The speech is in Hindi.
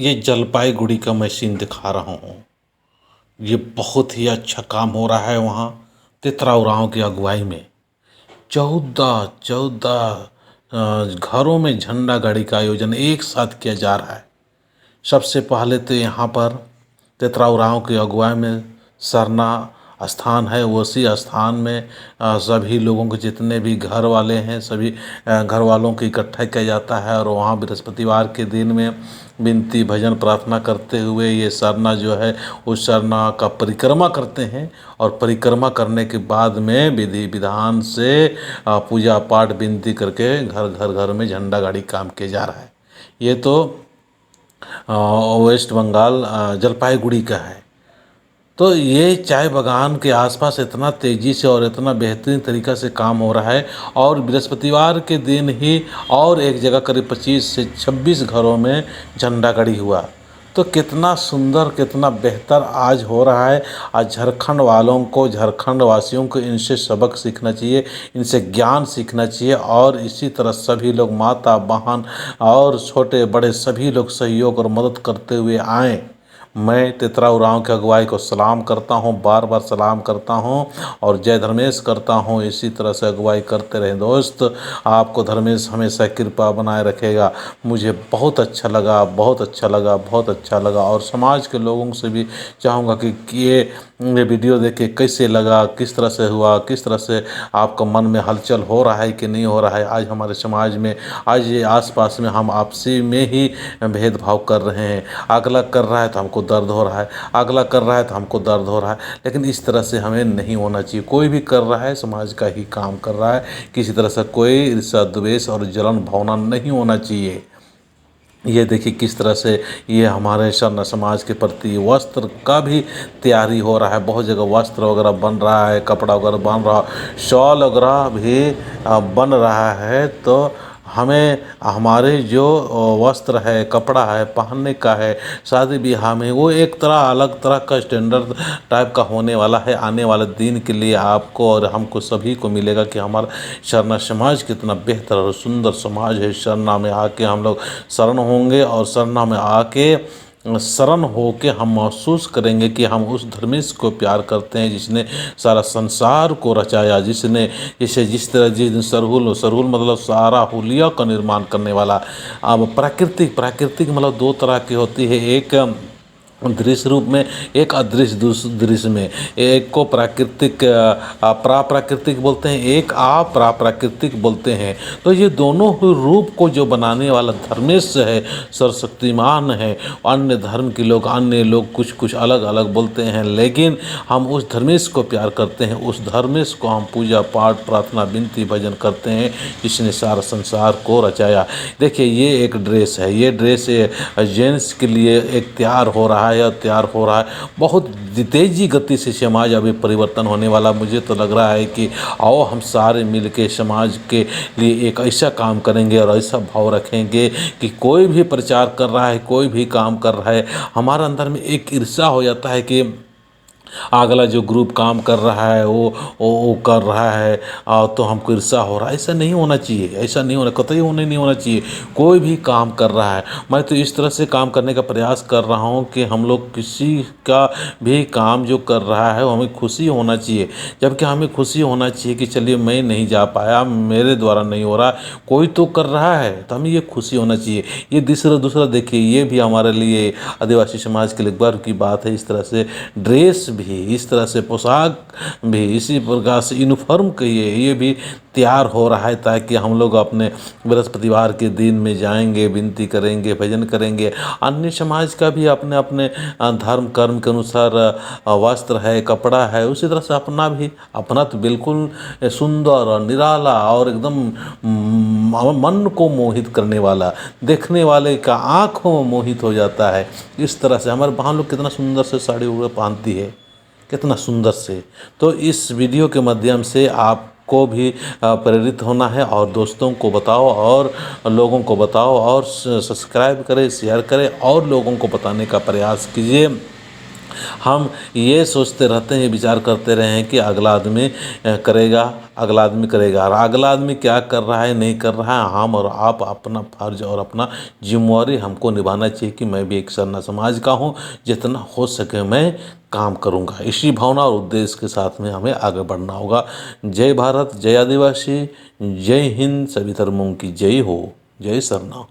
ये जलपाईगुड़ी का मैं सीन दिखा रहा हूँ। ये बहुत ही अच्छा काम हो रहा है वहाँ तेतरा उरांव की अगुवाई में। 14 घरों में झंडा गाड़ी का आयोजन एक साथ किया जा रहा है। सबसे पहले तो यहाँ पर तेतरा उरांव की अगुवाई में सरना स्थान है। उसी स्थान में सभी लोगों के जितने भी घर वाले हैं सभी घर वालों को इकट्ठा किया जाता है और वहाँ बृहस्पतिवार के दिन में विनती भजन प्रार्थना करते हुए ये सरना जो है उस सरना का परिक्रमा करते हैं और परिक्रमा करने के बाद में विधि विधान से पूजा पाठ विनती करके घर में झंडा गाड़ी काम किया जा रहा है। ये तो वेस्ट बंगाल जलपाईगुड़ी का है। तो ये चाय बागान के आसपास इतना तेज़ी से और इतना बेहतरीन तरीक़ा से काम हो रहा है और बृहस्पतिवार के दिन ही और एक जगह करीब 25 से 26 घरों में झंडा गाड़ी हुआ। तो कितना सुंदर कितना बेहतर आज हो रहा है। आज झारखंड वालों को झारखंड वासियों को इनसे सबक सीखना चाहिए, इनसे ज्ञान सीखना चाहिए और इसी तरह सभी लोग माता बहन और छोटे बड़े सभी लोग सहयोग और मदद करते हुए आएँ। मैं तेतरा उरांव की अगुवाई को सलाम करता हूँ, बार बार सलाम करता हूँ और जय धर्मेश करता हूँ। इसी तरह से अगुवाई करते रहें दोस्त। आपको धर्मेश हमेशा कृपा बनाए रखेगा। मुझे बहुत अच्छा लगा, बहुत अच्छा लगा, बहुत अच्छा लगा और समाज के लोगों से भी चाहूँगा कि ये वीडियो देख के कैसे लगा, किस तरह से हुआ, किस तरह से आपका मन में हलचल हो रहा है कि नहीं हो रहा है। आज हमारे समाज में आज ये आसपास में हम आपसी में ही भेदभाव कर रहे हैं। अगला कर रहा है तो हमको दर्द हो रहा है, अगला कर रहा है तो हमको दर्द हो रहा है, लेकिन इस तरह से हमें नहीं होना चाहिए। कोई भी कर रहा है समाज का ही काम कर रहा है, किसी तरह से कोई ईर्ष्या द्वेष और जलन भावना नहीं होना चाहिए। ये देखिए किस तरह से ये हमारे शरण समाज के प्रति वस्त्र का भी तैयारी हो रहा है। बहुत जगह वस्त्र वगैरह बन रहा है, कपड़ा वगैरह बन रहा, शॉल वगैरह भी बन रहा है। तो हमें हमारे जो वस्त्र है कपड़ा है पहनने का है शादी ब्याह में वो एक तरह अलग तरह का स्टैंडर्ड टाइप का होने वाला है। आने वाले दिन के लिए आपको और हमको सभी को मिलेगा कि हमारा शरणा समाज कितना बेहतर और सुंदर समाज है। शरणा में आके हम लोग शरण होंगे और शरणा में आके शरण हो के हम महसूस करेंगे कि हम उस धर्मेश को प्यार करते हैं जिसने सारा संसार को रचाया, जिसने जिस तरह जिस सरहुल मतलब सारा हुलिया का निर्माण करने वाला। अब प्राकृतिक मतलब दो तरह की होती है, एक दृश्य रूप में, एक अदृश्य दृश्य में। एक को प्राकृतिक प्राकृतिक बोलते हैं, एक प्राकृतिक बोलते हैं। तो ये दोनों ही रूप को जो बनाने वाला धर्मेश है सर्वशक्तिमान है। अन्य धर्म के लोग अन्य लोग कुछ अलग अलग बोलते हैं, लेकिन हम उस धर्मेश को प्यार करते हैं। उस धर्मेश को हम पूजा पाठ प्रार्थना विनती भजन करते हैं जिसने सारा संसार को रचाया। देखिए ये एक ड्रेस है, ये ड्रेस जेंट्स के लिए एक तैयार हो रहा है, तैयार हो रहा है। बहुत तेजी गति से समाज अभी परिवर्तन होने वाला। मुझे तो लग रहा है कि आओ हम सारे मिल के समाज के लिए एक ऐसा काम करेंगे और ऐसा भाव रखेंगे कि कोई भी प्रचार कर रहा है, कोई भी काम कर रहा है, हमारे अंदर में एक ईर्ष्या हो जाता है कि अगला जो ग्रुप काम कर रहा है वो कर रहा है तो हमको ईर्ष्या हो रहा है। ऐसा नहीं होना चाहिए, ऐसा नहीं होना, कतई होने नहीं होना चाहिए। कोई भी काम कर रहा है, मैं तो इस तरह से काम करने का प्रयास कर रहा हूँ कि हम लोग किसी का भी काम जो कर रहा है वो हमें खुशी होना चाहिए। जबकि हमें खुशी होना चाहिए कि चलिए मैं नहीं जा पाया, मेरे द्वारा नहीं हो रहा, कोई तो कर रहा है, तो हमें ये खुशी होना चाहिए। ये दूसरा देखिए ये भी हमारे लिए आदिवासी समाज के लिए गर्व की बात है। इस तरह से ड्रेस भी, इस तरह से पोशाक भी, इसी प्रकार से यूनिफॉर्म कहिए, ये भी तैयार हो रहा है ताकि हम लोग अपने बृहस्पतिवार के दिन में जाएंगे, विनती करेंगे, भजन करेंगे। अन्य समाज का भी अपने अपने धर्म कर्म के अनुसार वस्त्र है, कपड़ा है, उसी तरह से अपना तो बिल्कुल सुंदर और निराला और एकदम मन को मोहित करने वाला, देखने वाले का आँखों में मोहित हो जाता है। इस तरह से हमारे बहन लोग कितना सुंदर से साड़ी वगैरह पहनती है, कितना सुंदर से। तो इस वीडियो के माध्यम से आपको भी प्रेरित होना है और दोस्तों को बताओ और लोगों को बताओ और सब्सक्राइब करें, शेयर करें और लोगों को बताने का प्रयास कीजिए हम ये सोचते रहते हैं, विचार करते रहे हैं कि अगला आदमी करेगा, अगला आदमी करेगा, और अगला आदमी क्या कर रहा है नहीं कर रहा है, हम और आप अपना फर्ज और अपना जिम्मेवारी हमको निभाना चाहिए कि मैं भी एक सरना समाज का हूँ, जितना हो सके मैं काम करूँगा। इसी भावना और उद्देश्य के साथ में हमें आगे बढ़ना होगा। जय भारत, जय आदिवासी, जय हिंद, सभी धर्मों की जय हो। जय सरना।